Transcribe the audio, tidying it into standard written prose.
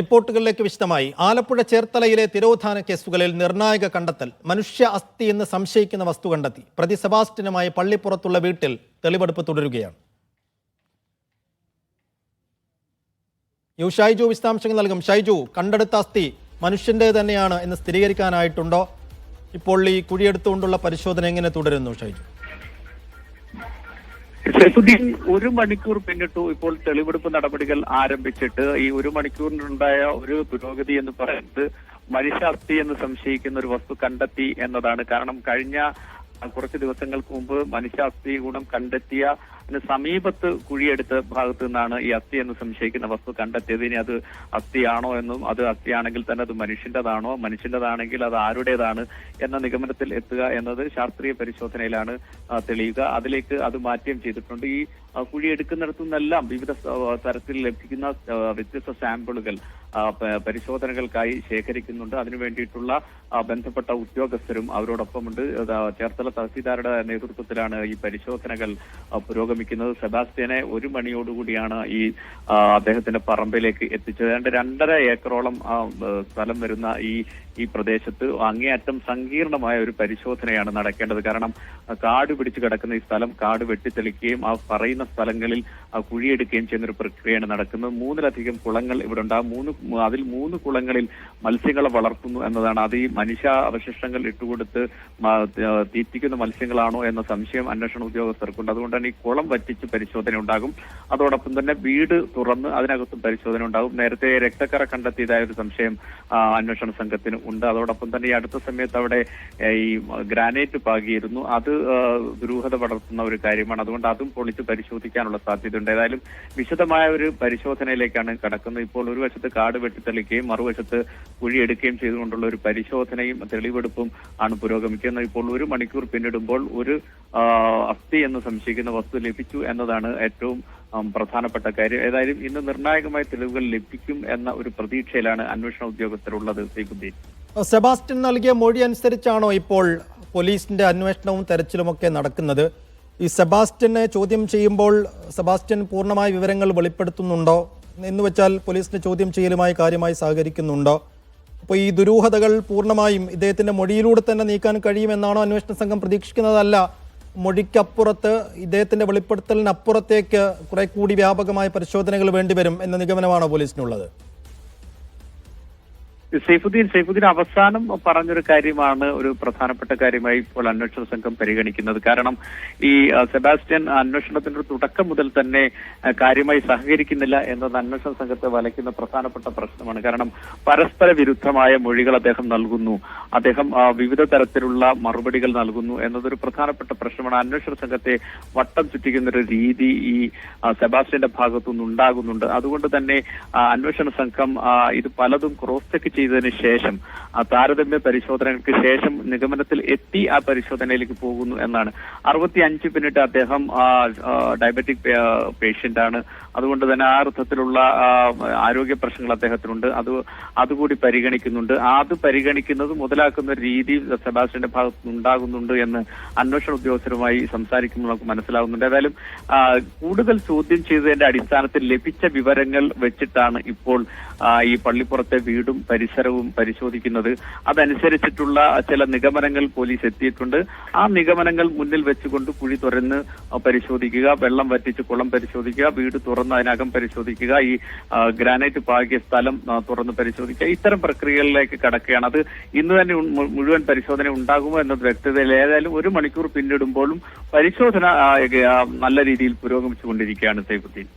റിപ്പോർട്ടുകളിലേക്ക് വിശദമായി. ആലപ്പുഴ ചേർത്തലയിലെ തിരോധാന കേസുകളിൽ നിർണായക കണ്ടെത്തൽ. മനുഷ്യ അസ്ഥി എന്ന് സംശയിക്കുന്ന വസ്തു കണ്ടെത്തി. പ്രതി സെബാസ്റ്റ്യനുമായി പള്ളിപ്പുറത്തുള്ള വീട്ടിൽ തെളിവെടുപ്പ് തുടരുകയാണ്. ഷൈജു വിശദാംശങ്ങൾ നൽകും. ഷൈജു, കണ്ടെടുത്ത അസ്ഥി മനുഷ്യന്റെ തന്നെയാണ് എന്ന് സ്ഥിരീകരിക്കാനായിട്ടുണ്ടോ? ഇപ്പോൾ ഈ കുഴിയെടുത്തുകൊണ്ടുള്ള പരിശോധന എങ്ങനെ തുടരുന്നു ഷൈജു? സൈഫുദ്ദീൻ, 1 മണിക്കൂർ പിന്നിട്ടു ഇപ്പോൾ തെളിവെടുപ്പ് നടപടികൾ ആരംഭിച്ചിട്ട്. ഈ 1 മണിക്കൂറിനുണ്ടായ ഒരു പുരോഗതി എന്ന് പറയുന്നത് മനുഷ്യാസ്ഥി എന്ന് സംശയിക്കുന്ന ഒരു വസ്തു കണ്ടെത്തി എന്നതാണ്. കാരണം കഴിഞ്ഞ കുറച്ച് ദിവസങ്ങൾക്ക് മുമ്പ് മനുഷ്യാസ്ഥി ഗുണം കണ്ടെത്തിയ സമീപത്ത് കുഴിയെടുത്ത ഭാഗത്തു നിന്നാണ് ഈ അസ്ഥി എന്ന് സംശയിക്കുന്ന വസ്തു കണ്ടെത്തിയത്. ഇനി അത് അസ്ഥിയാണോ എന്നും, അത് അസ്ഥിയാണെങ്കിൽ തന്നെ അത് മനുഷ്യന്റേതാണെങ്കിൽ അത് ആരുടേതാണ് എന്ന നിഗമനത്തിൽ എത്തുക എന്നത് ശാസ്ത്രീയ പരിശോധനയിലാണ് തെളിയുക. അതിലേക്ക് അത് മാറ്റം ചെയ്തിട്ടുണ്ട്. ഈ കുഴിയെടുക്കുന്നിടത്തു നിന്നെല്ലാം വിവിധ തരത്തിൽ ലഭിക്കുന്ന വ്യത്യസ്ത സാമ്പിളുകൾ പരിശോധനകൾക്കായി ശേഖരിക്കുന്നുണ്ട്. അതിനു വേണ്ടിയിട്ടുള്ള ബന്ധപ്പെട്ട ഉദ്യോഗസ്ഥരും അവരോടൊപ്പമുണ്ട്. ചേർത്തല തഹസീൽദാരുടെ നേതൃത്വത്തിലാണ് ഈ പരിശോധനകൾ പുരോഗമിക്കുന്നത്. സെബാസ്റ്റ്യനെ 1 മണിയോടുകൂടിയാണ് ഈ അദ്ദേഹത്തിന്റെ പറമ്പിലേക്ക് എത്തിച്ചത്. 2.5 ഏക്കറോളം സ്ഥലം വരുന്ന ഈ പ്രദേശത്ത് അങ്ങേയറ്റം സങ്കീർണമായ ഒരു പരിശോധനയാണ് നടക്കേണ്ടത്. കാരണം കാട് പിടിച്ചു കിടക്കുന്ന ഈ സ്ഥലം കാട് വെട്ടിത്തെളിക്കുകയും ആ പറയുന്ന സ്ഥലങ്ങളിൽ കുഴിയെടുക്കുകയും ചെയ്യുന്ന ഒരു പ്രക്രിയയാണ് നടക്കുന്നത്. 3ലധികം കുളങ്ങൾ ഇവിടെ ഉണ്ട്. അതിൽ 3 കുളങ്ങളിൽ മത്സ്യങ്ങളെ വളർത്തുന്നു എന്നതാണ്. അത് ഈ മനുഷ്യ അവശിഷ്ടങ്ങൾ ഇട്ടുകൊടുത്ത് തീറ്റിക്കുന്ന മത്സ്യങ്ങളാണോ എന്ന സംശയം അന്വേഷണ ഉദ്യോഗസ്ഥർക്കുണ്ട്. അതുകൊണ്ട് തന്നെ ഈ കുളം വറ്റിച്ച് പരിശോധന ഉണ്ടാകും. അതോടൊപ്പം തന്നെ വീട് തുറന്ന് അതിനകത്തും പരിശോധന ഉണ്ടാകും. നേരത്തെ രക്തക്കറ കണ്ടെത്തിയതായ ഒരു സംശയം അന്വേഷണ സംഘത്തിന് ഉണ്ട്. അതോടൊപ്പം തന്നെ ഈ അടുത്ത സമയത്ത് അവിടെ ഈ ഗ്രാനൈറ്റ് പാകിയിരുന്നു. അത് ദുരൂഹത പടർത്തുന്ന ഒരു കാര്യമാണ്. അതുകൊണ്ട് അതും പൊളിച്ച് പരിശോധിക്കാനുള്ള സാധ്യതയുണ്ട്. ഏതായാലും വിശദമായ ഒരു പരിശോധനയിലേക്കാണ് കടക്കുന്നത്. ഇപ്പോൾ ഒരു വശത്ത് കാട് വെട്ടിത്തെളിക്കുകയും മറുവശത്ത് കുഴിയെടുക്കുകയും ചെയ്തുകൊണ്ടുള്ള ഒരു പരിശോധനയും തെളിവെടുപ്പും ആണ് പുരോഗമിക്കുന്നത്. ഇപ്പോൾ 1 മണിക്കൂർ പിന്നിടുമ്പോൾ ഒരു അസ്ഥി എന്ന് സംശയിക്കുന്ന വസ്തു ലഭിച്ചു എന്നതാണ് ഏറ്റവും പ്രധാനപ്പെട്ട കാര്യം. ഏതായാലും ഇന്ന് നിർണായകമായ തെളിവുകൾ ലഭിക്കും എന്ന ഒരു പ്രതീക്ഷയിലാണ് അന്വേഷണ ഉദ്യോഗസ്ഥരുള്ളത്. സെബാസ്റ്റ്യൻ നൽകിയ മൊഴി അനുസരിച്ചാണോ ഇപ്പോൾ പോലീസിന്റെ അന്വേഷണവും തെരച്ചിലുമൊക്കെ നടക്കുന്നത്? ഈ സെബാസ്റ്റ്യനെ ചോദ്യം ചെയ്യുമ്പോൾ സെബാസ്റ്റ്യൻ പൂർണ്ണമായ വിവരങ്ങൾ വെളിപ്പെടുത്തുന്നുണ്ടോ എന്ന് വെച്ചാൽ പോലീസിന്റെ ചോദ്യം ചെയ്യലുമായി കാര്യമായി സഹകരിക്കുന്നുണ്ടോ? അപ്പോൾ ഈ ദുരൂഹതകൾ പൂർണ്ണമായും ഇദ്ദേഹത്തിന്റെ മൊഴിയിലൂടെ തന്നെ നീക്കാൻ കഴിയുമെന്നാണോ അന്വേഷണ സംഘം പ്രതീക്ഷിക്കുന്നതല്ല മൊഴിക്കപ്പുറത്ത് ഇദ്ദേഹത്തിന്റെ വെളിപ്പെടുത്തലിനപ്പുറത്തേക്ക് കുറെ കൂടി വ്യാപകമായ പരിശോധനകൾ വേണ്ടിവരും എന്ന നിഗമനമാണോ പോലീസിനുള്ളത്? സൈഫുദ്ദീൻ അവസാനം പറഞ്ഞൊരു കാര്യമാണ് ഒരു പ്രധാനപ്പെട്ട കാര്യമായി ഇപ്പോൾ അന്വേഷണ സംഘം പരിഗണിക്കുന്നത്. കാരണം ഈ സെബാസ്റ്റ്യൻ അന്വേഷണത്തിന്റെ തുടക്കം മുതൽ തന്നെ കാര്യമായി സഹകരിക്കുന്നില്ല എന്നത് അന്വേഷണ സംഘത്തെ വലയ്ക്കുന്ന പ്രധാനപ്പെട്ട പ്രശ്നമാണ്. കാരണം പരസ്പര വിരുദ്ധമായ മൊഴികൾ അദ്ദേഹം നൽകുന്നു, അദ്ദേഹം വിവിധ തരത്തിലുള്ള മറുപടികൾ നൽകുന്നു എന്നതൊരു പ്രധാനപ്പെട്ട പ്രശ്നമാണ്. അന്വേഷണ സംഘത്തെ വട്ടം ചുറ്റിക്കുന്ന ഒരു രീതി ഈ സെബാസ്റ്റ്യന്റെ ഭാഗത്തുനിന്ന് ഉണ്ടാകുന്നുണ്ട്. അതുകൊണ്ട് തന്നെ അന്വേഷണ സംഘം ഇത് പലതും ക്രോസ് ചെക്ക് ചെയ്തതിന് ശേഷം താരതമ്യ പരിശോധനകൾക്ക് ശേഷം നിഗമനത്തിൽ എത്തി ആ പരിശോധനയിലേക്ക് പോകുന്നു എന്നാണ്. 65 പിന്നിട്ട് അദ്ദേഹം ഡയബറ്റിക് പേഷ്യന്റ് ആണ്. അതുകൊണ്ട് തന്നെ ആ അർത്ഥത്തിലുള്ള ആരോഗ്യ പ്രശ്നങ്ങൾ അദ്ദേഹത്തിനുണ്ട്. അതുകൂടി പരിഗണിക്കുന്നുണ്ട്. അത് പരിഗണിക്കുന്നത് മുതലാക്കുന്ന രീതി സെബാസ്റ്റ്യന്റെ ഭാഗത്ത് ഉണ്ടാകുന്നുണ്ട് എന്ന് അന്വേഷണ ഉദ്യോഗസ്ഥരുമായി സംസാരിക്കുമ്പോൾ നമുക്ക് മനസ്സിലാകുന്നുണ്ട്. ഏതായാലും കൂടുതൽ ചോദ്യം ചെയ്തതിന്റെ അടിസ്ഥാനത്തിൽ ലഭിച്ച വിവരങ്ങൾ വെച്ചിട്ടാണ് ഇപ്പോൾ ഈ പള്ളിപ്പുറത്തെ വീടും പരിസരവും പരിശോധിക്കുന്നത്. അതനുസരിച്ചിട്ടുള്ള ചില നിഗമനങ്ങൾ പോലീസ് എത്തിയിട്ടുണ്ട്. ആ നിഗമനങ്ങൾ മുന്നിൽ വെച്ചുകൊണ്ട് കുഴി തുറന്ന് പരിശോധിക്കുക, വെള്ളം വറ്റിച്ച് കുളം പരിശോധിക്കുക, വീട് തുറന്ന് അതിനകം പരിശോധിക്കുക, ഈ ഗ്രാനൈറ്റ് പാകിയ സ്ഥലം തുറന്ന് പരിശോധിക്കുക, ഇത്തരം പ്രക്രിയകളിലേക്ക് കടക്കുകയാണ്. അത് ഇന്ന് തന്നെ മുഴുവൻ പരിശോധന ഉണ്ടാകുമോ എന്നത് വ്യക്തതയില്ല. ഏതായാലും 1 മണിക്കൂർ പിന്നിടുമ്പോഴും പരിശോധന നല്ല രീതിയിൽ പുരോഗമിച്ചുകൊണ്ടിരിക്കുകയാണ് സൈഫുദ്ദീൻ.